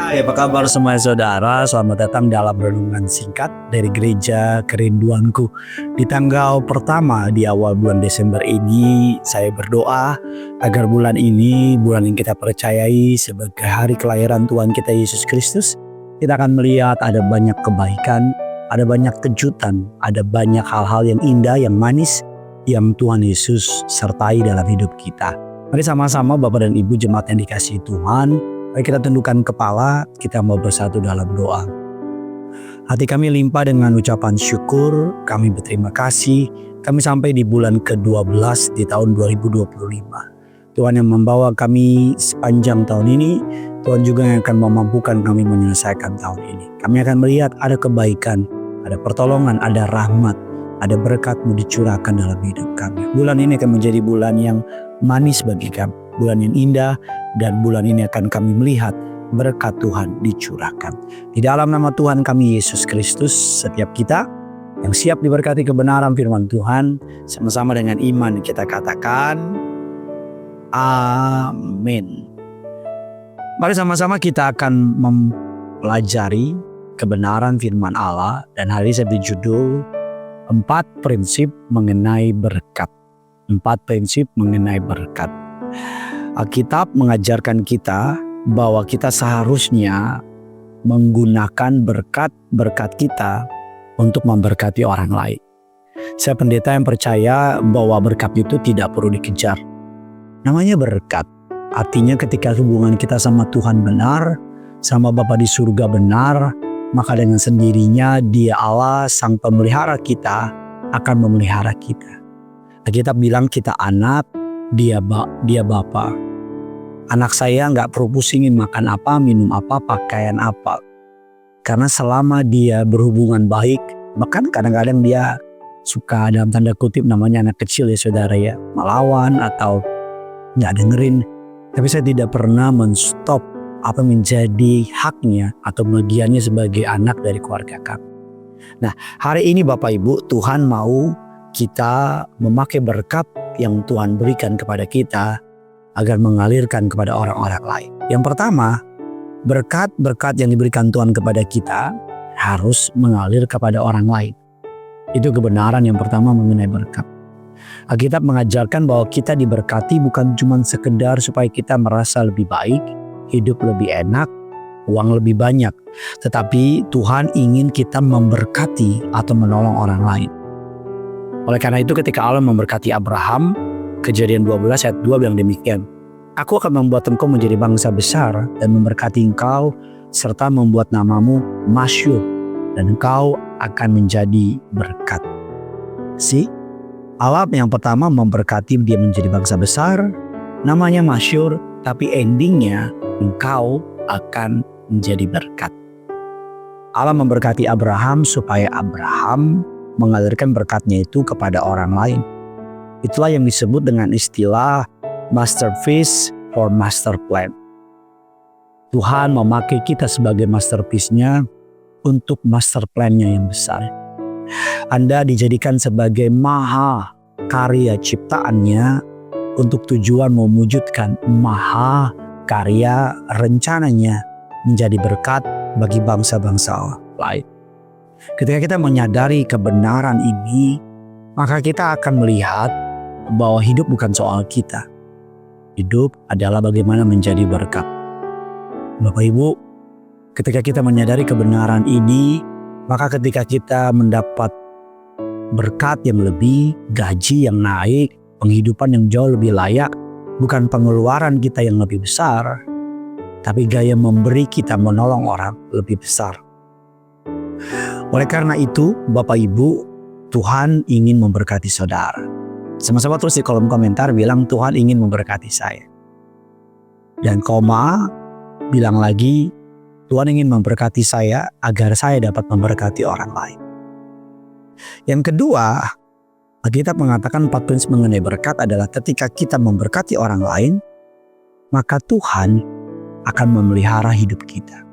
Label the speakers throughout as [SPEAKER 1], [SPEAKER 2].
[SPEAKER 1] Hai, apa kabar semua saudara? Selamat datang dalam renungan singkat dari Gereja Kerinduanku. Di tanggal pertama di awal bulan Desember ini, saya berdoa agar bulan ini, bulan yang kita percayai sebagai hari kelahiran Tuhan kita Yesus Kristus, kita akan melihat ada banyak kebaikan, ada banyak kejutan, ada banyak hal-hal yang indah, yang manis, yang Tuhan Yesus sertai dalam hidup kita. Mari sama-sama Bapak dan Ibu jemaat yang dikasihi Tuhan, mari kita tundukkan kepala, kita mau bersatu dalam doa. Hati kami limpah dengan ucapan syukur, kami berterima kasih, kami sampai di bulan ke-12 di tahun 2025. Tuhan yang membawa kami sepanjang tahun ini, Tuhan juga yang akan memampukan kami menyelesaikan tahun ini. Kami akan melihat ada kebaikan, ada pertolongan, ada rahmat, ada berkat-Mu dicurahkan dalam hidup kami. Bulan ini akan menjadi bulan yang manis bagi kami, bulan yang indah, dan bulan ini akan kami melihat berkat Tuhan dicurahkan. Di dalam nama Tuhan kami Yesus Kristus, setiap kita yang siap diberkati kebenaran firman Tuhan, sama-sama dengan iman kita katakan amin. Mari sama-sama kita akan mempelajari kebenaran firman Allah, dan hari ini saya beri judul 4 prinsip mengenai berkat. 4 prinsip mengenai berkat. Alkitab mengajarkan kita bahwa kita seharusnya menggunakan berkat-berkat kita untuk memberkati orang lain. Saya pendeta yang percaya bahwa berkat itu tidak perlu dikejar. Namanya berkat. Artinya ketika hubungan kita sama Tuhan benar, sama Bapa di surga benar, maka dengan sendirinya Dia Allah sang pemelihara kita akan memelihara kita. Alkitab bilang kita anak, dia Bapa. Anak saya nggak perlu pusingin makan apa, minum apa, pakaian apa. Karena selama dia berhubungan baik, bahkan kadang-kadang dia suka dalam tanda kutip namanya anak kecil ya saudara ya, melawan atau nggak dengerin. Tapi saya tidak pernah menstop apa menjadi haknya atau bagiannya sebagai anak dari keluarga kami. Nah, hari ini Bapak Ibu, Tuhan mau kita memakai berkat yang Tuhan berikan kepada kita agar mengalirkan kepada orang-orang lain. Yang pertama, berkat-berkat yang diberikan Tuhan kepada kita harus mengalir kepada orang lain. Itu kebenaran yang pertama mengenai berkat. Alkitab mengajarkan bahwa kita diberkati bukan cuma sekedar supaya kita merasa lebih baik, hidup lebih enak, uang lebih banyak. Tetapi Tuhan ingin kita memberkati atau menolong orang lain. Oleh karena itu ketika Allah memberkati Abraham, Kejadian 12 ayat 2 bilang demikian. Aku akan membuat engkau menjadi bangsa besar dan memberkati engkau serta membuat namamu masyhur dan engkau akan menjadi berkat. Allah yang pertama memberkati dia menjadi bangsa besar, namanya masyhur, tapi endingnya engkau akan menjadi berkat. Allah memberkati Abraham supaya Abraham mengalirkan berkatnya itu kepada orang lain. Itulah yang disebut dengan istilah masterpiece for master plan. Tuhan memakai kita sebagai masterpiece-nya untuk master plan-nya yang besar. Anda dijadikan sebagai maha karya ciptaannya untuk tujuan mewujudkan maha karya rencananya menjadi berkat bagi bangsa-bangsa lain. Ketika kita menyadari kebenaran ini, maka kita akan melihat bahwa hidup bukan soal kita. Hidup adalah bagaimana menjadi berkat. Bapak Ibu, ketika kita menyadari kebenaran ini, maka ketika kita mendapat berkat yang lebih, gaji yang naik, penghidupan yang jauh lebih layak, bukan pengeluaran kita yang lebih besar, tapi gaya memberi kita menolong orang lebih besar. Oleh karena itu, Bapak Ibu, Tuhan ingin memberkati saudara. Sama-sama tulis di kolom komentar bilang Tuhan ingin memberkati saya. Dan koma, bilang lagi Tuhan ingin memberkati saya agar saya dapat memberkati orang lain. Yang kedua, Alkitab mengatakan 4 prinsip mengenai berkat adalah ketika kita memberkati orang lain, maka Tuhan akan memelihara hidup kita.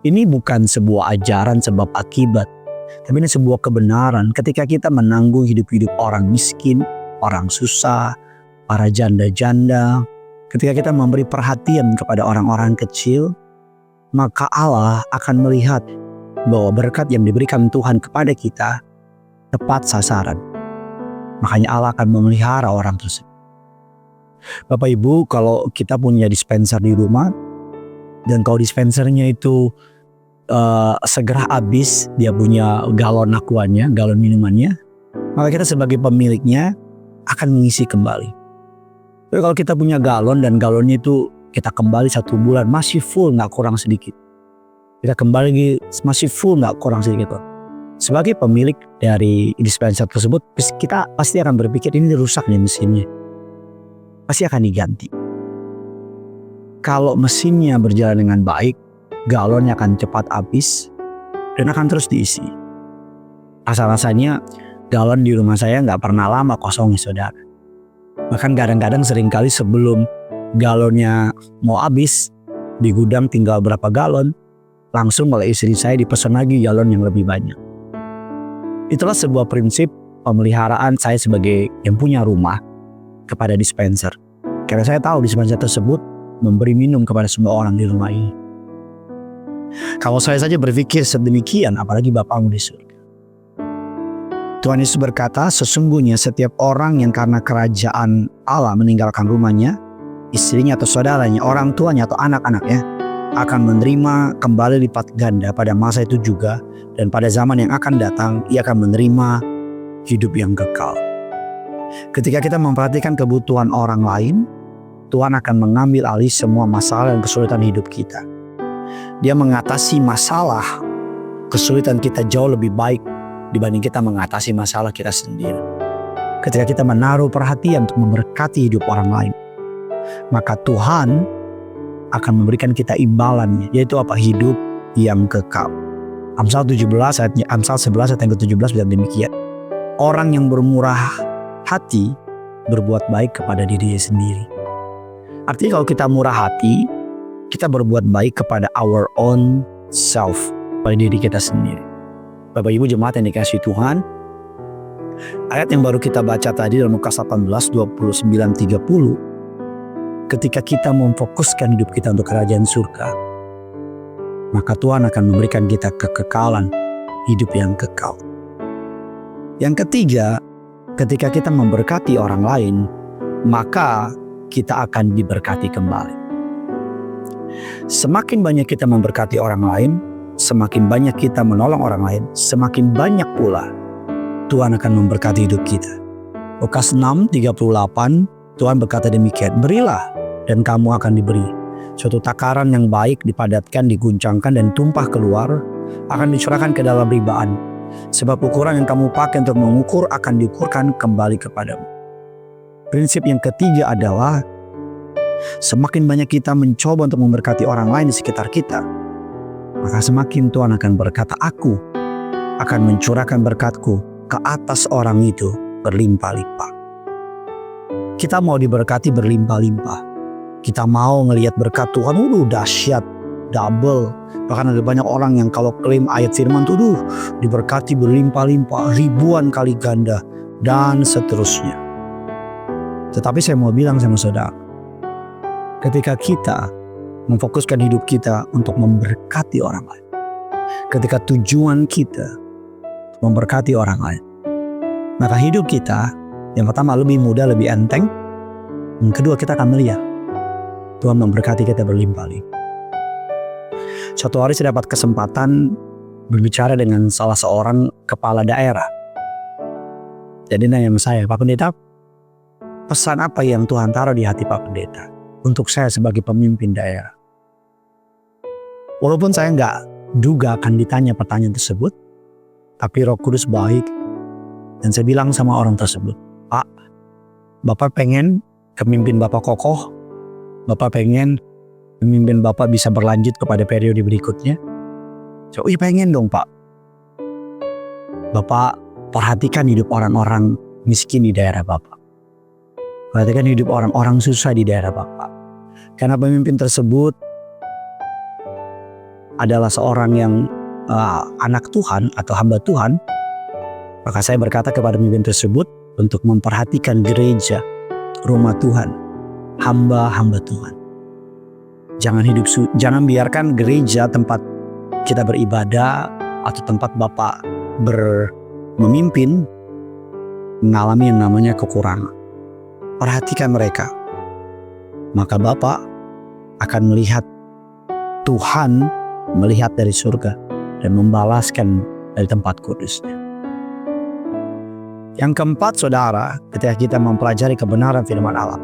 [SPEAKER 1] Ini bukan sebuah ajaran sebab akibat, tapi ini sebuah kebenaran. Ketika kita menanggung hidup-hidup orang miskin, orang susah, para janda-janda, ketika kita memberi perhatian kepada orang-orang kecil, maka Allah akan melihat bahwa berkat yang diberikan Tuhan kepada kita tepat sasaran. Makanya Allah akan memelihara orang tersebut. Bapak Ibu, kalau kita punya dispenser di rumah, dan kalau dispensernya itu segera habis, dia punya galon aquanya, galon minumannya, maka kita sebagai pemiliknya akan mengisi kembali. Tapi kalau kita punya galon dan galonnya itu kita kembali 1 bulan masih full, gak kurang sedikit, kita kembali lagi masih full, gak kurang sedikit, sebagai pemilik dari dispenser tersebut, kita pasti akan berpikir ini rusak nih mesinnya, pasti akan diganti. Kalau mesinnya berjalan dengan baik, galonnya akan cepat habis dan akan terus diisi. Rasa-rasanya galon di rumah saya nggak pernah lama kosong, saudara. Bahkan kadang-kadang seringkali sebelum galonnya mau habis, di gudang tinggal berapa galon, langsung oleh istri saya dipesan lagi galon yang lebih banyak. Itulah sebuah prinsip pemeliharaan saya sebagai yang punya rumah kepada dispenser. Karena saya tahu dispenser tersebut memberi minum kepada semua orang di rumah ini. Kalau saya saja berpikir sedemikian, apalagi Bapamu di surga. Tuhan Yesus berkata, sesungguhnya setiap orang yang karena kerajaan Allah meninggalkan rumahnya, istrinya atau saudaranya, orang tuanya atau anak-anaknya, akan menerima kembali lipat ganda pada masa itu juga, dan pada zaman yang akan datang ia akan menerima hidup yang kekal. Ketika kita memperhatikan kebutuhan orang lain, Tuhan akan mengambil alih semua masalah dan kesulitan hidup kita. Dia mengatasi masalah, kesulitan kita jauh lebih baik dibanding kita mengatasi masalah kita sendiri. Ketika kita menaruh perhatian untuk memberkati hidup orang lain, maka Tuhan akan memberikan kita imbalannya, yaitu apa? Hidup yang kekal. Amsal 11 ayat yang ke-17 bilang demikian. Orang yang bermurah hati berbuat baik kepada dirinya sendiri. Artinya kalau kita murah hati, kita berbuat baik kepada our own self, pada diri kita sendiri. Bapak Ibu jemaat yang dikasihi Tuhan, ayat yang baru kita baca tadi dalam Lukas 18, 29, 30, ketika kita memfokuskan hidup kita untuk kerajaan surga, maka Tuhan akan memberikan kita kekekalan, hidup yang kekal. Yang ketiga, ketika kita memberkati orang lain, maka kita akan diberkati kembali. Semakin banyak kita memberkati orang lain, semakin banyak kita menolong orang lain, semakin banyak pula Tuhan akan memberkati hidup kita. Lukas 6:38, Tuhan berkata demikian, berilah dan kamu akan diberi. Suatu takaran yang baik dipadatkan, diguncangkan dan tumpah keluar akan dicurahkan ke dalam ribaan. Sebab ukuran yang kamu pakai untuk mengukur akan diukurkan kembali kepadamu. Prinsip yang ketiga adalah semakin banyak kita mencoba untuk memberkati orang lain di sekitar kita, maka semakin Tuhan akan berkata, aku akan mencurahkan berkatku ke atas orang itu berlimpah-limpah. Kita mau diberkati berlimpah-limpah. Kita mau ngelihat berkat Tuhan, dahsyat, double. Bahkan ada banyak orang yang kalau klaim ayat firman itu diberkati berlimpah-limpah, ribuan kali ganda, dan seterusnya. Tetapi saya mau bilang sama saudara, ketika kita memfokuskan hidup kita untuk memberkati orang lain, ketika tujuan kita memberkati orang lain, maka hidup kita yang pertama lebih mudah, lebih enteng. Yang kedua, kita akan melihat Tuhan memberkati kita berlimpah-limpah. Suatu hari saya dapat kesempatan berbicara dengan salah seorang kepala daerah. Jadi nanya sama saya, Pak Pendeta, pesan apa yang Tuhan taruh di hati Pak Pendeta untuk saya sebagai pemimpin daerah? Walaupun saya nggak duga akan ditanya pertanyaan tersebut, tapi Roh Kudus baik. Dan saya bilang sama orang tersebut, Pak, Bapak pengen pemimpin Bapak kokoh, Bapak pengen pemimpin Bapak bisa berlanjut kepada periode berikutnya? So, iya pengen dong Pak. Bapak perhatikan hidup orang-orang miskin di daerah Bapak. Perhatikan hidup orang-orang susah di daerah Bapak. Karena pemimpin tersebut adalah seorang yang anak Tuhan atau hamba Tuhan. Maka saya berkata kepada pemimpin tersebut untuk memperhatikan gereja, rumah Tuhan, hamba-hamba Tuhan. Jangan biarkan gereja tempat kita beribadah atau tempat Bapak memimpin mengalami yang namanya kekurangan. Perhatikan mereka. Maka Bapak akan melihat, Tuhan melihat dari surga dan membalaskan dari tempat kudusnya. Yang keempat, saudara, ketika kita mempelajari kebenaran firman Allah,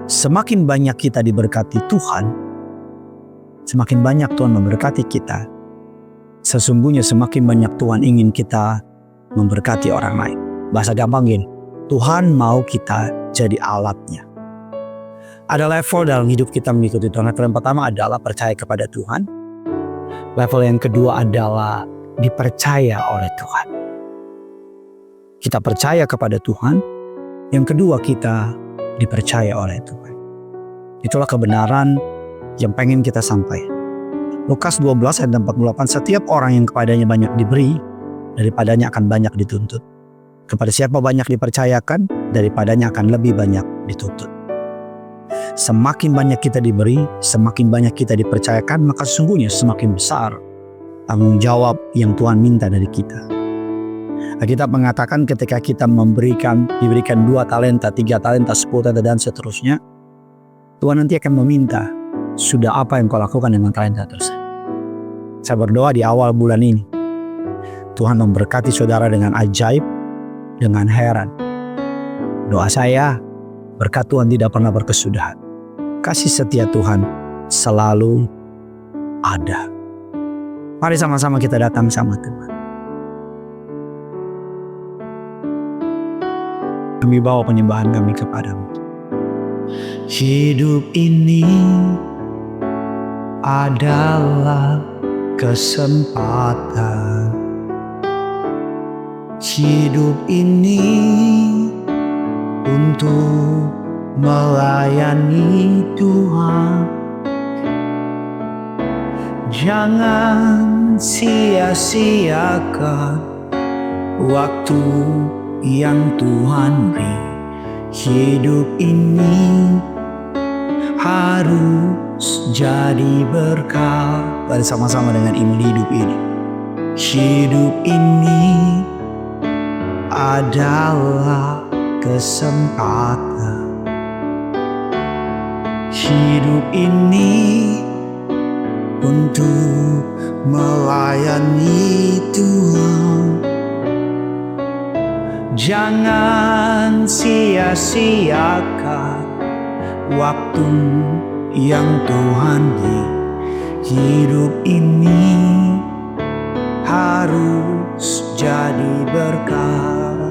[SPEAKER 1] semakin banyak kita diberkati Tuhan, semakin banyak Tuhan memberkati kita. Sesungguhnya semakin banyak Tuhan ingin kita memberkati orang lain. Bahasa gampang gini, Tuhan mau kita jadi alatnya. Ada level dalam hidup kita mengikuti Tuhan. Level yang pertama adalah percaya kepada Tuhan. Level yang kedua adalah dipercaya oleh Tuhan. Kita percaya kepada Tuhan. Yang kedua, kita dipercaya oleh Tuhan. Itulah kebenaran yang pengen kita sampaikan. Lukas 12 ayat 48, setiap orang yang kepadanya banyak diberi, daripadanya akan banyak dituntut. Kepada siapa banyak dipercayakan, daripadanya akan lebih banyak dituntut. Semakin banyak kita diberi, semakin banyak kita dipercayakan, maka sesungguhnya semakin besar tanggung jawab yang Tuhan minta dari kita. Kita mengatakan ketika kita diberikan 2 talenta, 3 talenta, 10 talenta dan seterusnya, Tuhan nanti akan meminta, sudah apa yang kau lakukan dengan talenta tersebut? Saya berdoa di awal bulan ini, Tuhan memberkati saudara dengan ajaib, dengan heran. Doa saya, berkat Tuhan tidak pernah berkesudahan. Kasih setia Tuhan selalu ada. Mari sama-sama kita datang sama Tuhan. Kami bawa penyembahan kami kepadamu. Hidup ini adalah kesempatan. Hidup ini untuk melayani Tuhan. Jangan sia-siakan waktu yang Tuhan beri. Hidup ini harus jadi berkat. Mari sama-sama dengan iman hidup ini. Hidup ini adalah kesempatan. Hidup ini untuk melayani Tuhan. Jangan sia-siakan waktu yang Tuhan beri. Hidup ini harus jadi berkat.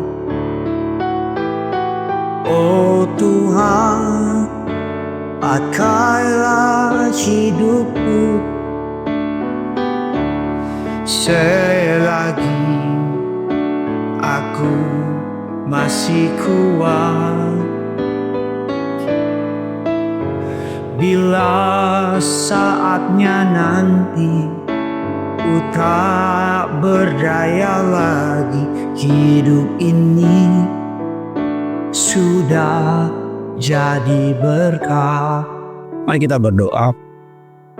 [SPEAKER 1] Oh Tuhan, pakailah hidupku selagi aku masih kuat. Bila saatnya nanti ku tak berdaya lagi, hidup ini sudah jadi berkah. Mari kita berdoa.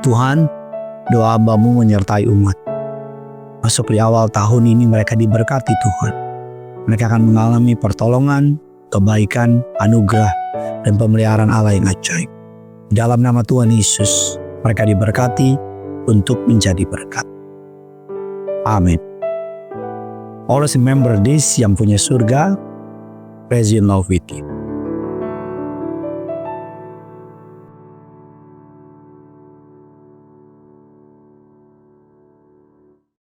[SPEAKER 1] Tuhan, doa hamba-Mu menyertai umat. Masuk di awal tahun ini mereka diberkati Tuhan. Mereka akan mengalami pertolongan, kebaikan, anugerah, dan pemeliharaan Allah yang ajaib. Dalam nama Tuhan Yesus, mereka diberkati untuk menjadi berkat. Amin. Always remember this, yang punya surga, praise and love with you.